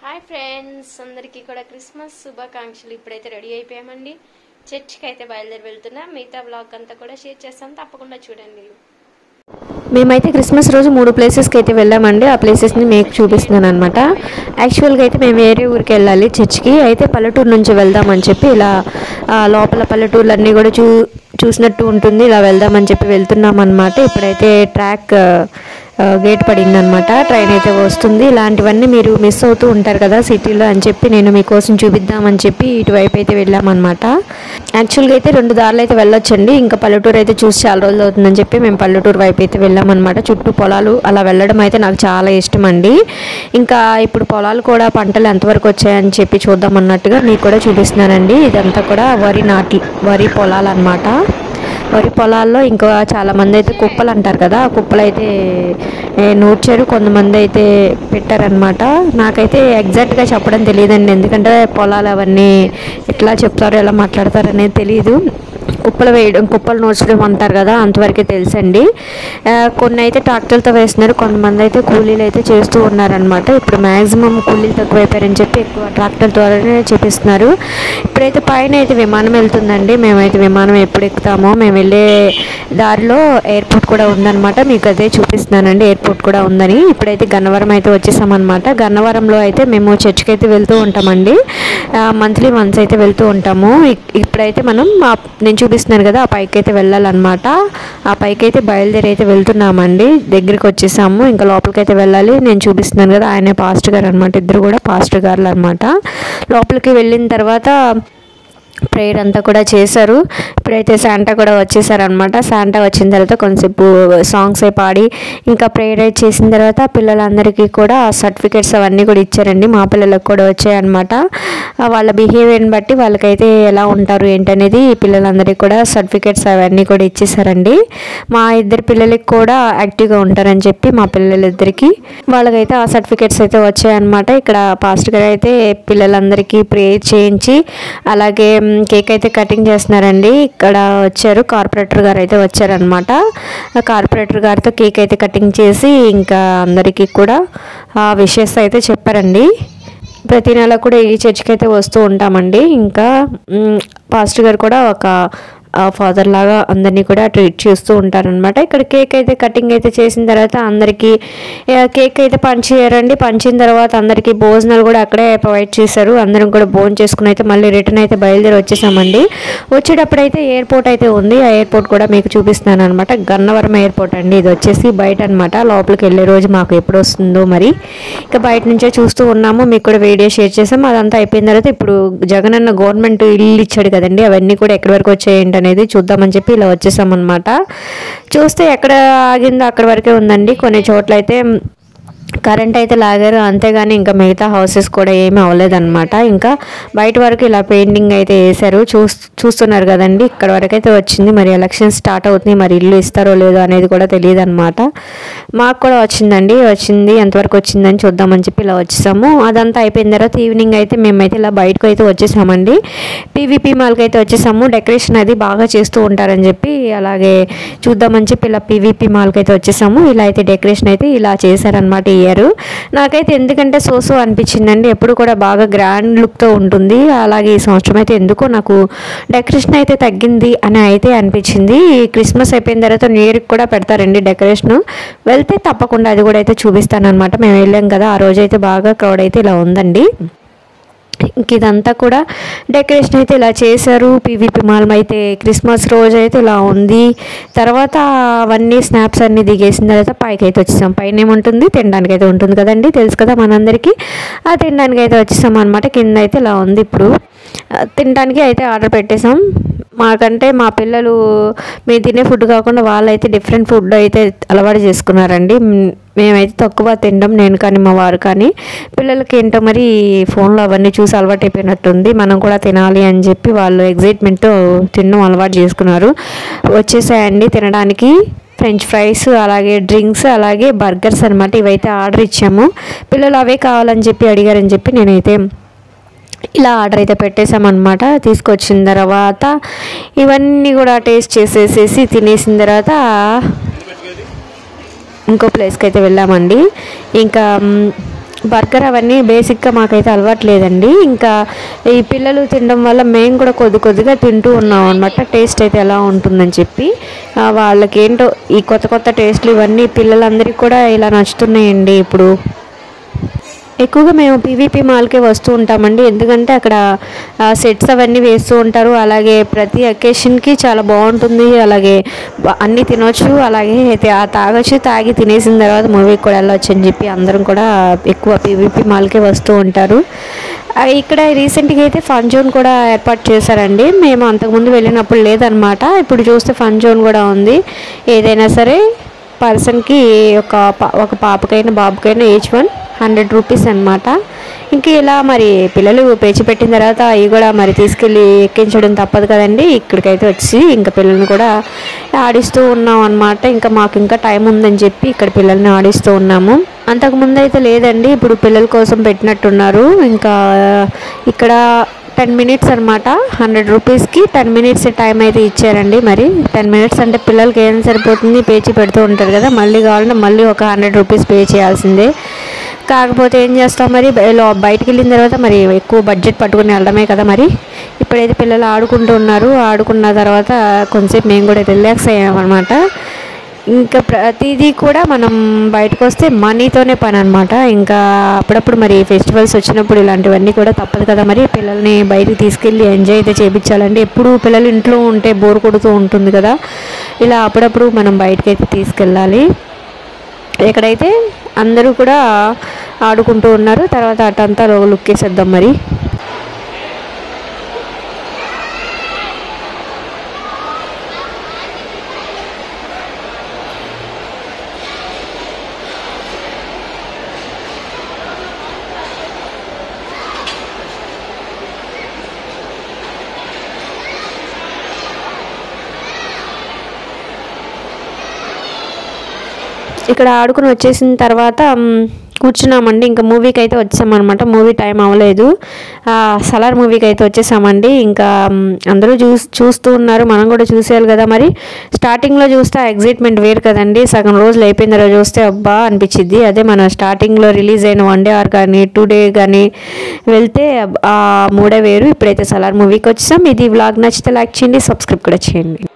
Hi friends, అందరికీ కూడా Christmas శుభాకాంక్షలు. ఇప్పుడైతే రెడీ అయిపోయామండి. చర్చ్కి అయితే బయలుదేరి వెళ్తున్నా. మిగతా బ్లాగ్ అంతా కూడా షేర్ చేస్తాం, తప్పకుండా చూడండి. మేమైతే క్రిస్మస్ రోజు 3 ప్లేసెస్కి అయితే వెళ్ళామండి. ఆ ప్లేసెస్ని మీకు చూపిస్తున్నాను అనమాట. యాక్చువల్గా అయితే మేము వేరే ఊరికి వెళ్ళాలి చర్చ్కి. అయితే పల్లెటూరు నుంచి వెళ్దామని చెప్పి ఇలా లోపల పల్లెటూర్లన్నీ కూడా చూసినట్టు ఉంటుంది. ఇలా వెళ్దామని చెప్పి వెళ్తున్నాం అనమాట. ఇప్పుడైతే ట్రాక్ గేట్ పడిందనమాట. ట్రైన్ అయితే వస్తుంది. ఇలాంటివన్నీ మీరు మిస్ అవుతూ ఉంటారు కదా సిటీలో అని చెప్పి నేను మీకోసం చూపిద్దామని చెప్పి ఇటువైపు అయితే వెళ్ళామన్నమాట. యాక్చువల్గా అయితే 2 దారులు అయితే వెళ్ళొచ్చండి. ఇంకా పల్లెటూరు అయితే చూసి చాలా రోజులు అవుతుందని చెప్పి మేము పల్లెటూరు వైపు అయితే వెళ్ళామన్నమాట. చుట్టూ పొలాలు అలా వెళ్ళడం అయితే నాకు చాలా ఇష్టం అండి. ఇంకా ఇప్పుడు పొలాలు కూడా పంటలు ఎంతవరకు వచ్చాయని చెప్పి చూద్దామన్నట్టుగా మీకు కూడా చూపిస్తున్నానండి. ఇదంతా కూడా వరి పొలాలు అన్నమాట. వరి పొలాల్లో ఇంకా చాలామంది అయితే కుప్పలు అంటారు కదా, ఆ కుప్పలు అయితే నూర్చారు, కొంతమంది అయితే పెట్టారనమాట. నాకైతే ఎగ్జాక్ట్గా చెప్పడం తెలియదండి, ఎందుకంటే పొలాలు అవన్నీ ఎట్లా చెప్తారో ఎలా మాట్లాడతారు అనేది తెలియదు. కుప్పలు నూర్చడం అంటారు కదా, అంతవరకే తెలుసండి. కొన్ని అయితే ట్రాక్టర్తో వేస్తున్నారు, కొంతమంది అయితే కూలీలు అయితే చేస్తూ ఉన్నారనమాట. ఇప్పుడు మ్యాక్సిమం కూలీలు తక్కువైపోయారని చెప్పి ఎక్కువ ట్రాక్టర్ ద్వారానే చేపిస్తున్నారు. ఇప్పుడైతే పైన అయితే విమానం వెళ్తుందండి. మేమైతే విమానం ఎప్పుడు ఎక్కుతామో, మేము వెళ్ళే దారిలో ఎయిర్పోర్ట్ కూడా ఉందన్నమాట. మీకు అదే చూపిస్తున్నానండి, ఎయిర్పోర్ట్ కూడా ఉందని. ఇప్పుడైతే గన్నవరం అయితే వచ్చేసామన్నమాట. గన్నవరంలో అయితే మేము చర్చ్కి అయితే వెళ్తూ ఉంటామండి. మంత్లీ వన్స్ అయితే వెళ్తూ ఉంటాము. ఇప్పుడైతే నేను చూపిస్తున్నాను కదా, ఆ పైకి అయితే వెళ్ళాలన్నమాట. ఆ పైకి అయితే బయలుదేరి అయితే వెళ్తున్నామండి. దగ్గరికి వచ్చేసాము, ఇంకా లోపలికి అయితే వెళ్ళాలి. నేను చూపిస్తున్నాను కదా, ఆయనే పాస్టర్ గారు అనమాట. ఇద్దరు కూడా పాస్టర్ గారులు అనమాట. లోపలికి వెళ్ళిన తర్వాత ప్రేయర్ అంతా కూడా చేశారు. ఇప్పుడైతే శాంటా కూడా వచ్చేసారనమాట. శాంటా వచ్చిన తర్వాత కొంతసేపు సాంగ్స్ అయి పాడి ఇంకా ప్రేయర్ అయితే చేసిన తర్వాత పిల్లలందరికీ కూడా సర్టిఫికేట్స్ అవన్నీ కూడా ఇచ్చారండి. మా పిల్లలకు కూడా వచ్చాయన్నమాట. వాళ్ళ బిహేవియర్ని బట్టి వాళ్ళకైతే ఎలా ఉంటారు ఏంటనేది పిల్లలందరికీ కూడా సర్టిఫికేట్స్ అవన్నీ కూడా ఇచ్చేసారండి. మా 2 పిల్లలకి కూడా యాక్టివ్గా ఉంటారని చెప్పి మా పిల్లలిద్దరికి వాళ్ళకైతే ఆ సర్టిఫికేట్స్ అయితే వచ్చాయన్నమాట. ఇక్కడ పాస్టర్ గారు అయితే పిల్లలందరికీ ప్రేయర్ చేయించి అలాగే కేక్ అయితే కటింగ్ చేస్తున్నారండి. ఇక్కడ వచ్చారు కార్పొరేటర్ గారు అయితే వచ్చారనమాట. కార్పొరేటర్ గారితో కేక్ అయితే కటింగ్ చేసి ఇంకా అందరికీ కూడా విషెస్ అయితే చెప్పారండి. ప్రతి నెల కూడా ఈ చర్చికి అయితే వస్తూ ఉంటామండి. ఇంకా పాస్టర్ గారు కూడా ఒక ఫాదర్ లాగా అందరినీ కూడా ట్రీట్ చేస్తూ ఉంటారనమాట. ఇక్కడ కేక్ అయితే కటింగ్ అయితే చేసిన తర్వాత అందరికీ కేక్ అయితే పంచారండి. పంచిన తర్వాత అందరికీ భోజనాలు కూడా అక్కడే ప్రొవైడ్ చేశారు. అందరం కూడా భోజనం చేసుకుని అయితే మళ్ళీ రిటర్న్ అయితే బయలుదేరి వచ్చేసామండి. వచ్చేటప్పుడు అయితే ఎయిర్పోర్ట్ అయితే ఉంది. ఆ ఎయిర్పోర్ట్ కూడా మీకు చూపిస్తున్నాను అనమాట. గన్నవరం ఎయిర్పోర్ట్ అండి. ఇది వచ్చేసి బయట అనమాట. లోపలికి వెళ్ళే రోజు మాకు ఎప్పుడు వస్తుందో మరి. ఇక బయట నుంచే చూస్తూ ఉన్నాము, మీకు కూడా వీడియో షేర్ చేసాము. అదంతా అయిపోయిన తర్వాత ఇప్పుడు జగనన్న గవర్నమెంట్ ఇల్లు ఇచ్చాడు కదండి, అవన్నీ కూడా ఎక్కడి వరకు వచ్చాయి అనేది చూద్దామని చెప్పి ఇలా వచ్చేసామన్నమాట. చూస్తే ఎక్కడ ఆగిందో అక్కడ వరకే ఉందండి. కొన్ని చోట్ల అయితే కరెంట్ అయితే లాగారు, అంతేగాని ఇంకా మిగతా హౌసెస్ కూడా ఏమీ అవ్వలేదన్నమాట. ఇంకా బయట వరకు ఇలా పెయింటింగ్ అయితే వేశారు. చూస్తున్నారు కదండి, ఇక్కడ వరకు అయితే వచ్చింది. మరి ఎలక్షన్ స్టార్ట్ అవుతుంది, మరి ఇల్లు ఇస్తారో లేదో అనేది కూడా తెలియదు అనమాట. మాకు కూడా వచ్చింది, ఎంతవరకు వచ్చిందని చూద్దామని చెప్పి ఇలా వచ్చేసాము. అదంతా అయిపోయిన తర్వాత ఈవినింగ్ అయితే మేమైతే ఇలా బయటకు అయితే వచ్చేసామండి. పీవీపీ మాల్కి అయితే వచ్చేసాము. డెకరేషన్ అది బాగా చేస్తూ ఉంటారని చెప్పి అలాగే చూద్దామని చెప్పి ఇలా పీవీపీ మాల్కి అయితే వచ్చేసాము. ఇలా అయితే డెకరేషన్ అయితే ఇలా చేశారనమాట. నాకైతే ఎందుకంటే సో అనిపించిందండి. ఎప్పుడు కూడా బాగా గ్రాండ్ లుక్తో ఉంటుంది. అలాగే ఈ సంవత్సరం అయితే ఎందుకో నాకు డెకరేషన్ అయితే తగ్గింది అని అయితే అనిపించింది. క్రిస్మస్ అయిపోయిన తర్వాత న్యూ ఇయర్కి కూడా పెడతారండి డెకరేషన్. వెళ్తే తప్పకుండా అది కూడా అయితే చూపిస్తాను అనమాట. మేము వెళ్ళాం కదా, ఆ రోజు అయితే బాగా క్రౌడ్ అయితే ఇలా ఉందండి. ఇంక ఇదంతా కూడా డెకరేషన్ అయితే ఇలా చేశారు. పీవీపీ మాల్ అయితే క్రిస్మస్ రోజు అయితే ఇలా ఉంది. తర్వాత అవన్నీ స్నాప్స్ అన్నీ దిగేసిన తర్వాత పైకి అయితే వచ్చేసాం. పైన ఏముంటుంది, తినడానికి అయితే ఉంటుంది కదండి, తెలుసు కదా మనందరికీ. ఆ తినడానికి అయితే వచ్చేసాం అనమాట. కింద అయితే ఇలా ఉంది. ఇప్పుడు తినడానికి అయితే ఆర్డర్ పెట్టేసాం. మాకంటే మా పిల్లలు మేము తినే ఫుడ్ కాకుండా వాళ్ళైతే డిఫరెంట్ ఫుడ్ అయితే అలవాటు చేసుకున్నారండి. మేమైతే తక్కువ తినడం, నేను కానీ మా వారు కానీ. పిల్లలకి ఏంటో మరి ఫోన్లో అవన్నీ చూసి అలవాటు అయిపోయినట్టుంది. మనం కూడా తినాలి అని చెప్పి వాళ్ళు ఎగ్జైట్మెంట్తో తినడం అలవాటు చేసుకున్నారు. వచ్చేసాయండి తినడానికి ఫ్రెంచ్ ఫ్రైస్, అలాగే డ్రింక్స్, అలాగే బర్గర్స్ అనమాట. ఇవైతే ఆర్డర్ ఇచ్చాము. పిల్లలు అవే కావాలని చెప్పి అడిగారని చెప్పి నేనైతే ఇలా ఆర్డర్ అయితే పెట్టేసామన్నమాట. తీసుకొచ్చిన తర్వాత ఇవన్నీ కూడా టేస్ట్ చేసేసేసి తినేసిన తర్వాత ఇంకో ప్లేస్కి అయితే వెళ్ళామండి. ఇంకా బర్గర్ అవన్నీ బేసిక్గా మాకైతే అలవాటు లేదండి. ఇంకా ఈ పిల్లలు తినడం వల్ల మేము కూడా కొద్దిగా తింటూ ఉన్నాం అనమాట. టేస్ట్ అయితే ఎలా ఉంటుందని చెప్పి వాళ్ళకి ఏంటో ఈ కొత్త టేస్ట్లు ఇవన్నీ పిల్లలందరికీ కూడా ఇలా నచ్చుతున్నాయండి. ఇప్పుడు ఎక్కువగా మేము పీవీపీ మాల్కే వస్తూ ఉంటామండి. ఎందుకంటే అక్కడ సెట్స్ అవన్నీ వేస్తూ ఉంటారు. అలాగే ప్రతి అకేషన్కి చాలా బాగుంటుంది. అలాగే అన్నీ తినొచ్చు, అలాగే తాగొచ్చు. తాగి తినేసిన తర్వాత మూవీకి కూడా వెళ్ళొచ్చు అని చెప్పి అందరం కూడా ఎక్కువ పీవీపీ మాల్కే వస్తూ ఉంటారు. ఇక్కడ రీసెంట్గా అయితే ఫన్ జోన్ కూడా ఏర్పాటు చేశారండి. మేము అంతకుముందు వెళ్ళినప్పుడు లేదనమాట. ఇప్పుడు చూస్తే ఫన్ జోన్ కూడా ఉంది. ఏదైనా సరే పర్సన్కి ఒక పాపకైనా బాబుకైనా ఈచ్ 100 రూపీస్ అనమాట. ఇంక ఇలా మరి పిల్లలు పేచి పెట్టిన తర్వాత అవి కూడా మరి తీసుకెళ్ళి ఎక్కించడం తప్పదు కదండి. ఇక్కడికైతే వచ్చి ఇంకా పిల్లల్ని కూడా ఆడిస్తూ ఉన్నాం అనమాట. ఇంకా మాకు ఇంకా టైం ఉందని చెప్పి ఇక్కడ పిల్లల్ని ఆడిస్తూ ఉన్నాము. అంతకుముందు అయితే లేదండి, ఇప్పుడు పిల్లల కోసం పెట్టినట్టున్నారు. ఇంకా ఇక్కడ 10 మినిట్స్ అనమాట. 100 రూపీస్కి 10 మినిట్స్ టైం అయితే ఇచ్చారండి. మరి 10 మినిట్స్ అంటే పిల్లలకి ఏం సరిపోతుంది, పేచి పెడుతూ ఉంటారు కదా. మళ్ళీ కావాలంటే మళ్ళీ ఒక 100 రూపీస్ పే చేయాల్సిందే. కాకపోతే ఏం చేస్తాం మరి, బయటికి వెళ్ళిన తర్వాత మరి ఎక్కువ బడ్జెట్ పట్టుకుని వెళ్ళడమే కదా. మరి ఇప్పుడైతే పిల్లలు ఆడుకుంటూ ఉన్నారు. ఆడుకున్న తర్వాత కొంచెంసేపు మేము కూడా రిలాక్స్ అయ్యామన్నమాట. ఇంకా ప్రతిదీ కూడా మనం బయటకు వస్తే మనీతోనే పని అనమాట. ఇంకా అప్పుడప్పుడు మరి ఫెస్టివల్స్ వచ్చినప్పుడు ఇలాంటివన్నీ కూడా తప్పదు కదా. మరి పిల్లల్ని బయటికి తీసుకెళ్ళి ఎంజాయ్ అయితే చేయించాలంటే ఎప్పుడు పిల్లలు ఇంట్లో ఉంటే బోర్ కొడుతూ ఉంటుంది కదా. ఇలా అప్పుడప్పుడు మనం బయటకైతే తీసుకెళ్ళాలి. ఇక్కడైతే అందరూ కూడా ఆడుకుంటూ ఉన్నారు. తర్వాత అటంతా లుక్ వేసేద్దాం మరి. ఇక్కడ ఆడుకుని వచ్చేసిన తర్వాత కూర్చున్నామండి. ఇంకా మూవీకి అయితే వచ్చామన్నమాట. మూవీ టైం అవ్వలేదు. సలార్ మూవీకి అయితే వచ్చేసామండి. ఇంకా అందరూ చూస్తూ ఉన్నారు, మనం కూడా చూసేయాలి కదా. మరి స్టార్టింగ్లో చూస్తే ఎగ్జైట్మెంట్ వేరు కదండి. సగం రోజులు అయిపోయిన తర్వాత చూస్తే అబ్బా అనిపించింది. అదే మన స్టార్టింగ్లో రిలీజ్ అయిన 1 డే ఆర్ కానీ 2 డే కానీ వెళ్తే ఆ మూడే వేరు. ఇప్పుడైతే సలార్ మూవీకి వచ్చాం. ఇది వ్లాగ్ నచ్చితే లైక్ చేయండి, సబ్స్క్రైబ్ కూడా చేయండి.